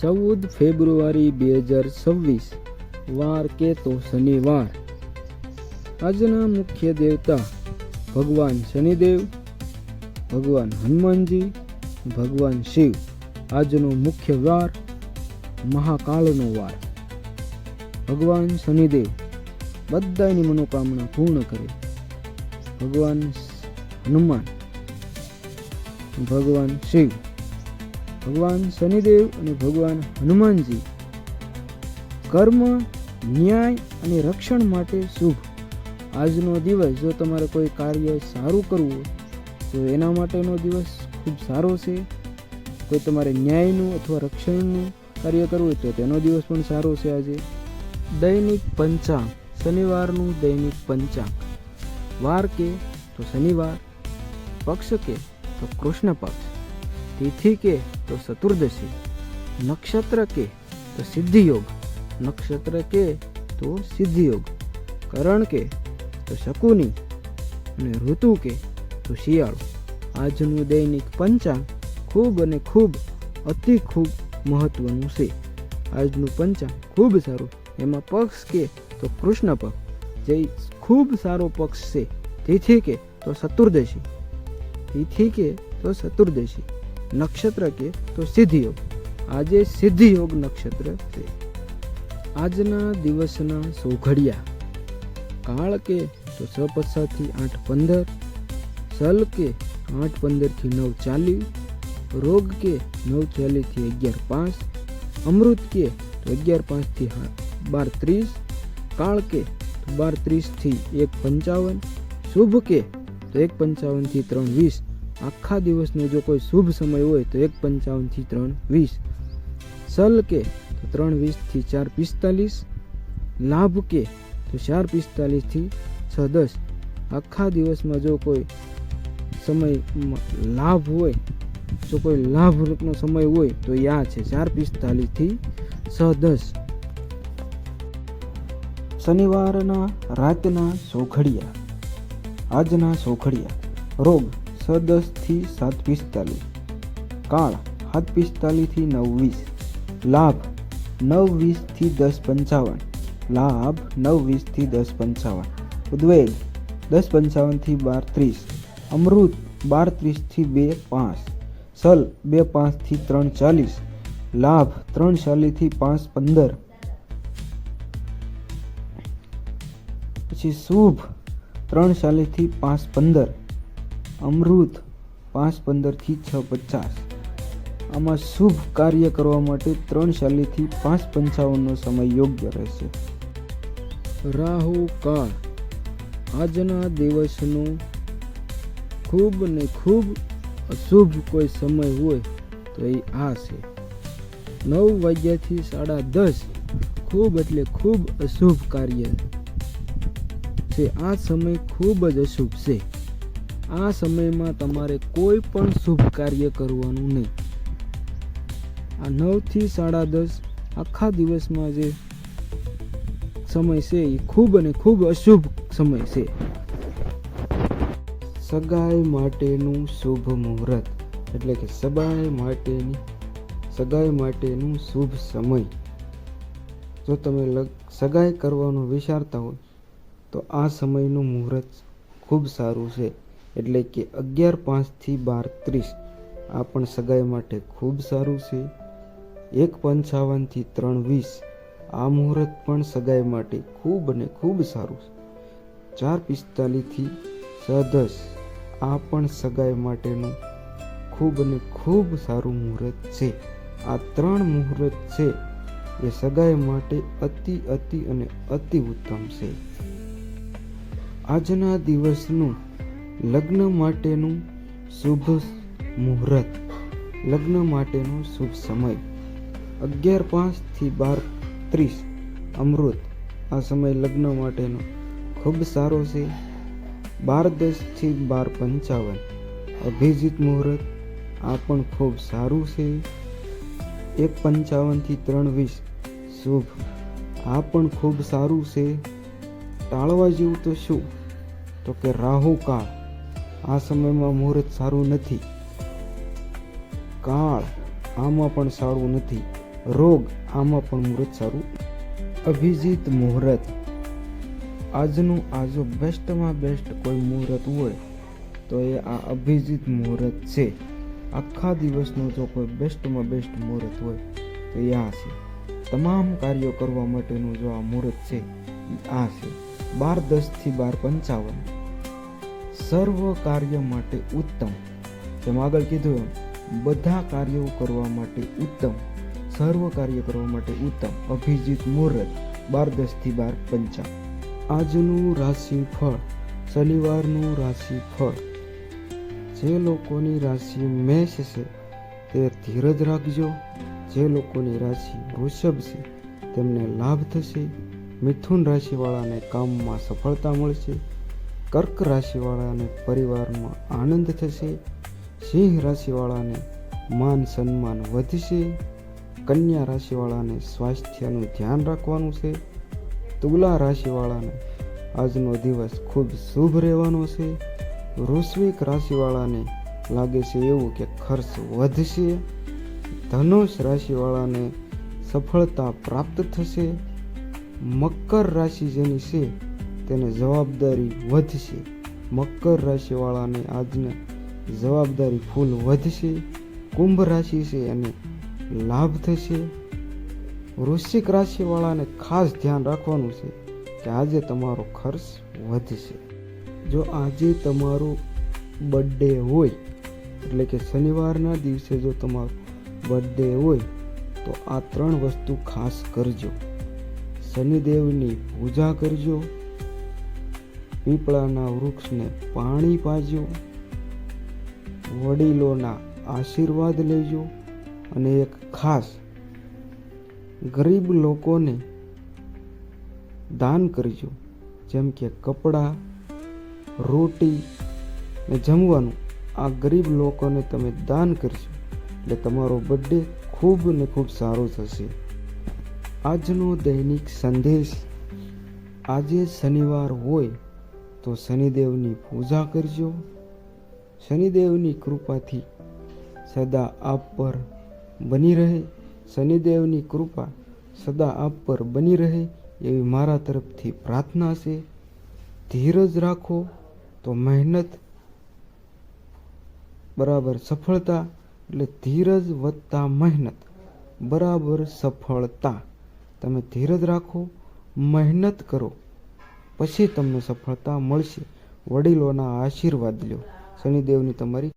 14 ફેબ્રુઆરી 2026 વાર કે તો શનિવાર। આજના મુખ્ય દેવતા ભગવાન શનિદેવ, ભગવાન હનુમાનજી, ભગવાન શિવ। આજનો મુખ્ય વાર મહાકાળનો વાર। ભગવાન શનિદેવ બધાની મનોકામના પૂર્ણ કરે। ભગવાન હનુમાન, ભગવાન શિવ, ભગવાન શનિદેવ અને ભગવાન હનુમાનજી કર્મ, ન્યાય અને રક્ષણ માટે શુભ। આજનો દિવસ જો તમારે કોઈ કાર્ય સારું કરવું હોય તો એના માટેનો દિવસ ખૂબ સારો છે। કોઈ તમારે ન્યાયનું અથવા રક્ષણનું કાર્ય કરવું હોય તો તેનો દિવસ પણ સારો છે। આજે દૈનિક પંચાંગ, શનિવારનું દૈનિક પંચાંગ। વાર કે તો શનિવાર, પક્ષ કે તો કૃષ્ણ પક્ષ, તિથિ કે તો ચતુર્દશી, નક્ષત્ર કે તો સિદ્ધિ યોગ, નક્ષત્ર કે તો સિદ્ધિ યોગ, કરણ કે તો શકુની અને ઋતુ કે તો શિયાળો। આજનું દૈનિક પંચાંગ ખૂબ અને ખૂબ અતિ ખૂબ મહત્વનું છે। આજનું પંચાંગ ખૂબ સારું। એમાં પક્ષ કે તો કૃષ્ણ પક્ષ જે ખૂબ સારો પક્ષ છે। તિથિ કે તો ચતુર્દશી, તિથિ કે તો ચતુર્દશી, નક્ષત્ર કે તો સિદ્ધિ યોગ। આજે સિદ્ધિ યોગ નક્ષત્ર છે। આજના દિવસના સોઘડિયા। કાળ કે તો 6:50 થી 8:15, સલ કે 8:15 થી 9:40, રોગ કે 9:40 થી 11:05, અમૃત કે તો 11:05 થી 12:30, કાળ કે તો 12:30 થી 1:55, શુભ કે તો 1:55 થી 3:20। આખા દિવસનો જો કોઈ શુભ સમય હોય તો 1:55 થી 3:20, સલ કે તો 3:20 થી 4:45, લાભ કે તો 4:45 થી 6:10। આખા દિવસમાં જો કોઈ સમય લાભ હોય, જો કોઈ લાભનો સમય હોય તો આ છે 4:45 થી 6:10। શનિવારના રાતના સોઘડિયા। આજના સોઘડિયા। રોગ 6:10 થી 7:45, કાળ 7:45 થી 9:20, લાભ 9:20 થી 10:55, લાભ 9:20 થી 10:55, ઉદ્વેગ 10:55 થી 12:30, અમૃત 12:30 થી 2:05, સલ 2:05 થી 3:40, લાભ 3:40 થી 5:15, પછી શુભ 3:40 થી 5:15, અમૃત 5:15 થી 6:50। આમાં શુભ કાર્ય કરવા માટે 3:40 થી 5:55 સમય યોગ્ય રહેશે। રાહુ કાળ। આજના દિવસનો ખૂબ ને ખૂબ અશુભ કોઈ સમય હોય તો એ આ છે 9 વાગ્યાથી 10:30, ખૂબ એટલે ખૂબ અશુભ કાર્ય છે। આ સમય ખૂબ જ અશુભ છે। આ સમયમાં તમારે કોઈ પણ શુભ કાર્ય કરવાનું નહીં। આ 9 થી 10:30 આખા દિવસમાં જે સમય છે એ ખૂબ અને ખૂબ અશુભ સમય છે। સગાઈ માટેનું શુભ મુહૂર્ત એટલે કે સગાઈ માટેનું શુભ સમય। જો તમે સગાઈ કરવાનું વિચારતા હોય તો આ સમયનું મુહૂર્ત ખૂબ સારું છે। એટલે કે 11:05 થી 12:30 આ પણ સગાઈ માટે ખૂબ સારું છે। 1:55 થી 3:20 આ મુહૂર્ત પણ સગાઈ માટે ખૂબ અને ખૂબ સારું છે। 4:45 થી 6:10 આ પણ સગાઈ માટેનું ખૂબ અને ખૂબ સારું મુહૂર્ત છે। આ 3 મુહૂર્ત છે એ સગાઈ માટે અતિ અને અતિ ઉત્તમ છે। આજના દિવસનું લગ્ન માટેનું શુભ મુહૂર્ત, લગ્ન માટેનો શુભ સમય 11:05 થી 12:30 અમૃત આ સમય લગ્ન માટેનો ખૂબ સારો છે। 12:10 થી 12:55 અભિજીત મુહૂર્ત આ પણ ખૂબ સારું છે। 1:55 થી 3:20 શુભ આ પણ ખૂબ સારું છે। ટાળવા જેવું તો શું તો કે રાહુ કાળ, આ સમયમાં મુહૂર્ત સારું નથી। કાળ આમાં પણ સારું નથી। રોગ આમાં પણ મુહૂર્ત સારું. અભિજીત મુહૂર્ત, આજનું આ જો બેસ્ટમાં બેસ્ટ કોઈ મુહૂર્ત હોય તો એ આ અભિજીત મુહૂર્ત છે. આખા દિવસનો જો કોઈ બેસ્ટમાં બેસ્ટ મુહૂર્ત હોય તો એ આ છે. તમામ કાર્યો કરવા માટેનું જો આ મુહૂર્ત છે આ છે 12:10 થી 12:55. સર્વ કાર્ય માટે ઉત્તમ. જેમ આગળ કીધું એમ બધા કાર્યો કરવા માટે ઉત્તમ, સર્વ કાર્ય કરવા માટે ઉત્તમ અભિજીત મુહૂર્ત 12:10 થી 12:55. આજનું રાશિફળ, શનિવારનું રાશિફળ. જે લોકોની રાશિ મેષ છે તે ધીરજ રાખજો. જે લોકોની રાશિ વૃષભ છે તેમને લાભ થશે. મિથુન રાશિવાળાને કામમાં સફળતા મળશે. કર્ક રાશિવાળાને પરિવારમાં આનંદ થશે. સિંહ રાશિવાળાને માન સન્માન વધશે. કન્યા રાશિવાળાને સ્વાસ્થ્યનું ધ્યાન રાખવાનું છે. તુલા રાશિવાળાને આજનો દિવસ ખૂબ શુભ રહેવાનો છે. વૃશ્ચિક રાશિવાળાને લાગે છે એવું કે ખર્ચ વધશે. ધનુષ રાશિવાળાને સફળતા પ્રાપ્ત થશે. મકર રાશિ જેની છે તેને જવાબદારી વધશે. મકર રાશિવાળાને આજને જવાબદારી ફૂલ વધશે. કુંભ રાશિ છે એને લાભ થશે. વૃશ્ચિક રાશિવાળાને ખાસ ધ્યાન રાખવાનું છે કે આજે તમારો ખર્ચ વધશે. જો આજે તમારો બર્થડે હોય એટલે કે શનિવારના દિવસે જો તમારો બર્થડે હોય તો આ 3 વસ્તુ ખાસ કરજો. શનિદેવની પૂજા કરજો. પીપળાના વૃક્ષને પાણી પાજો. વડીલોના આશીર્વાદ લેજો. અને એક ખાસ ગરીબ લોકોને દાન કરજો. જેમ કે કપડાં, રોટી ને જમવાનું આ ગરીબ લોકોને તમે દાન કરજો એટલે તમારો બર્થડે ખૂબ ને ખૂબ સારો થશે. આજનો દૈનિક સંદેશ. આજે શનિવાર હોય તો શનિદેવની પૂજા કરજો. શનિદેવની કૃપાથી સદા આપ પર બની રહે. શનિદેવની કૃપા સદા આપ પર બની રહે એવી મારા તરફથી પ્રાર્થના છે. ધીરજ રાખો તો મહેનત બરાબર સફળતા, એટલે ધીરજ વત્તા મહેનત બરાબર સફળતા. તમે ધીરજ રાખો, મહેનત કરો, પછી તમને સફળતા મળશે. વડીલોના આશીર્વાદ લો. શનિદેવની તમારી